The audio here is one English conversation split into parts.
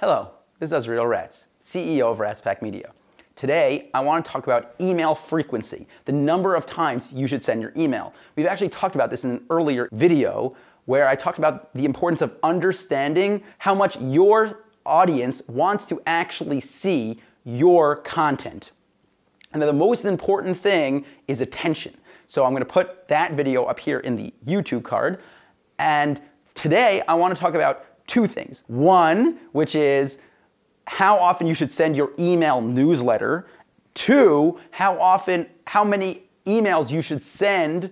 Hello, this is Azriel Ratz, CEO of RatzPack Media. Today, I want to talk about email frequency, the number of times you should send your email. We've actually talked about this in an earlier video where I talked about the importance of understanding how much your audience wants to actually see your content. And the most important thing is attention. So I'm going to put that video up here in the YouTube card. And today, I want to talk about two things. One, which is how often you should send your email newsletter. Two, how many emails you should send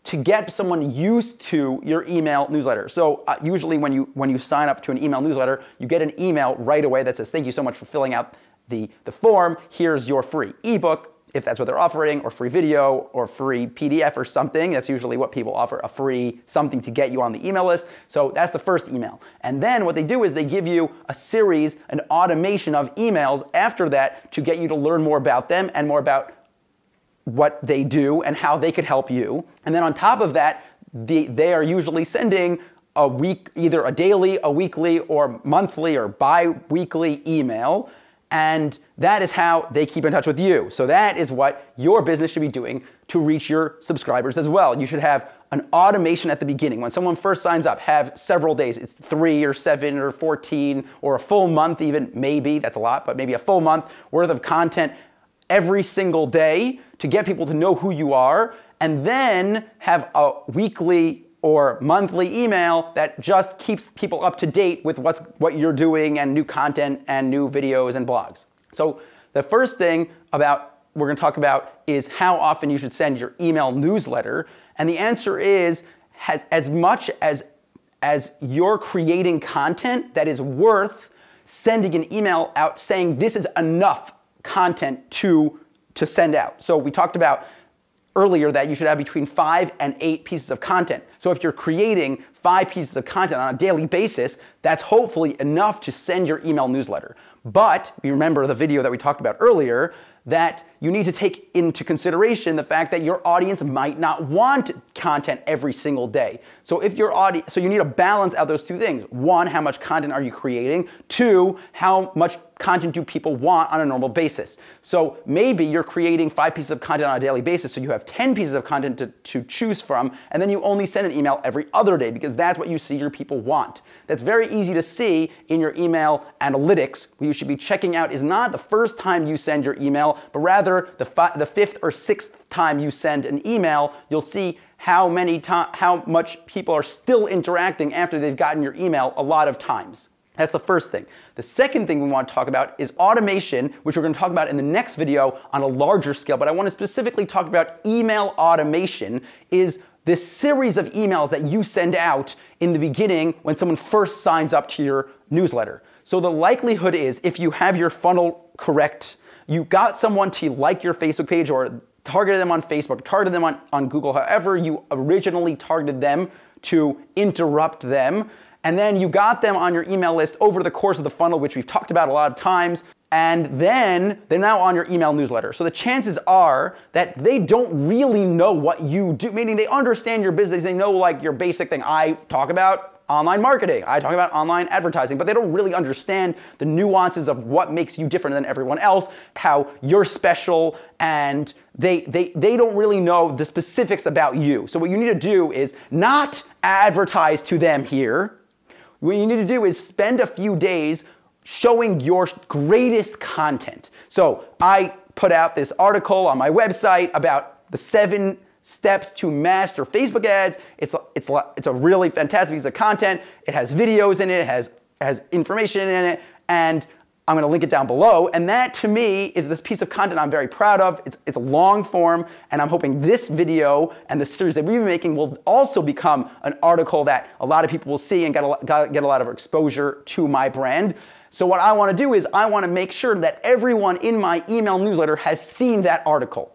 to get someone used to your email newsletter. So usually when you sign up to an email newsletter, you get an email right away that says, thank you so much for filling out the form. Here's your free ebook, if that's what they're offering, or free video, or free PDF or something. That's usually what people offer, a free something to get you on the email list. So that's the first email. And then what they do is they give you a series, an automation of emails after that to get you to learn more about them and more about what they do and how they could help you. And then on top of that, they are usually sending a week, either a daily, a weekly, or monthly, or bi-weekly email. And that is how they keep in touch with you. So that is what your business should be doing to reach your subscribers as well. You should have an automation at the beginning. When someone first signs up, have several days. It's 3 or 7 or 14 or a full month even, maybe, that's a lot, but maybe a full month worth of content every single day to get people to know who you are, and then have a weekly or monthly email that just keeps people up to date with what you're doing and new content and new videos and blogs. So the first thing we're going to talk about is how often you should send your email newsletter. And the answer is as much as you're creating content that is worth sending an email out saying this is enough content to send out. So we talked about earlier that you should have between 5 and 8 pieces of content. So if you're creating 5 pieces of content on a daily basis, that's hopefully enough to send your email newsletter. But you remember the video that we talked about earlier, that you need to take into consideration the fact that your audience might not want content every single day. So you need to balance out those two things. One, how much content are you creating? Two, how much content do people want on a normal basis? So maybe you're creating 5 pieces of content on a daily basis, so you have 10 pieces of content to choose from, and then you only send an email every other day because that's what you see your people want. That's very easy to see in your email analytics. What you should be checking out is not the first time you send your email, but rather the 5th or 6th time you send an email. You'll see how much people are still interacting after they've gotten your email a lot of times. That's the first thing. The second thing we want to talk about is automation, which we're going to talk about in the next video on a larger scale, but I want to specifically talk about email automation is this series of emails that you send out in the beginning when someone first signs up to your newsletter. So the likelihood is if you have your funnel correct, you got someone to like your Facebook page or targeted them on Facebook, targeted them on Google, however you originally targeted them to interrupt them, and then you got them on your email list over the course of the funnel, which we've talked about a lot of times, and then they're now on your email newsletter. So the chances are that they don't really know what you do, meaning they understand your business, they know like your basic thing. I talk about online marketing, I talk about online advertising, but they don't really understand the nuances of what makes you different than everyone else, how you're special, and they don't really know the specifics about you. So what you need to do is not advertise to them here. What you need to do is spend a few days showing your greatest content. So I put out this article on my website about the 7 steps to master Facebook ads. It's a really fantastic piece of content. It has videos in it, it has information in it, and I'm going to link it down below. And that to me is this piece of content I'm very proud of. It's a long form, and I'm hoping this video and the series that we've been making will also become an article that a lot of people will see and get a lot of exposure to my brand. So what I want to do is I want to make sure that everyone in my email newsletter has seen that article.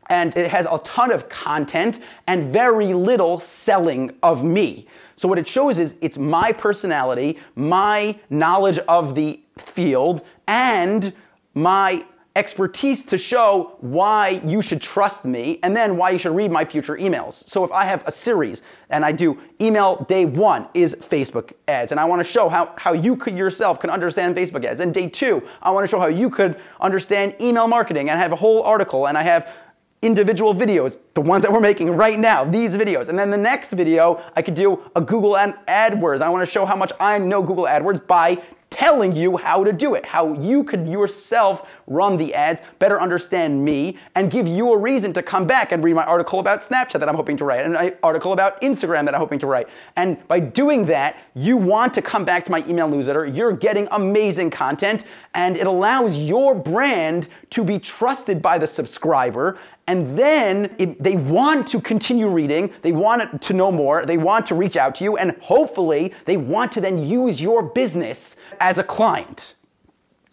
And it has a ton of content and very little selling of me. So what it shows is it's my personality, my knowledge of the field, and my expertise to show why you should trust me and then why you should read my future emails. So if I have a series and I do email day 1 is Facebook ads, and I want to show how you could yourself can understand Facebook ads, and day 2 I want to show how you could understand email marketing, and I have a whole article, and I have individual videos, the ones that we're making right now, these videos. And then the next video, I could do a Google AdWords. I want to show how much I know Google AdWords by telling you how to do it, how you could yourself run the ads, better understand me, and give you a reason to come back and read my article about Snapchat that I'm hoping to write, and an article about Instagram that I'm hoping to write. And by doing that, you want to come back to my email newsletter, you're getting amazing content, and it allows your brand to be trusted by the subscriber. And then they want to continue reading, they want to know more, they want to reach out to you, and hopefully they want to then use your business as a client.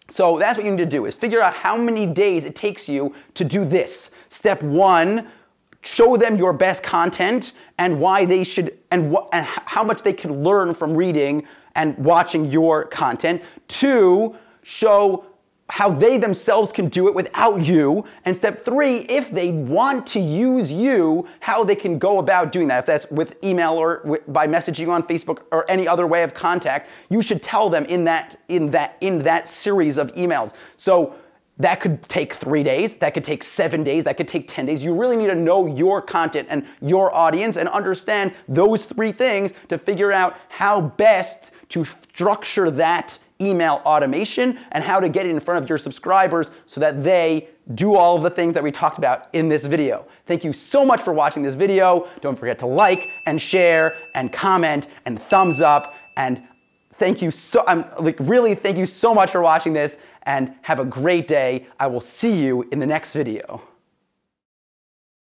So that's what you need to do, is figure out how many days it takes you to do this. Step 1, show them your best content and why they should, and how much they can learn from reading and watching your content. 2, show how they themselves can do it without you. And step 3, if they want to use you, how they can go about doing that. If that's with email or by messaging on Facebook or any other way of contact, you should tell them in that series of emails. So that could take 3 days, that could take 7 days, that could take 10 days. You really need to know your content and your audience and understand those 3 things to figure out how best to structure that email automation and how to get it in front of your subscribers so that they do all of the things that we talked about in this video. Thank you so much for watching this video. Don't forget to like and share and comment and thumbs up, and thank you really thank you so much for watching this, and have a great day. I will see you in the next video.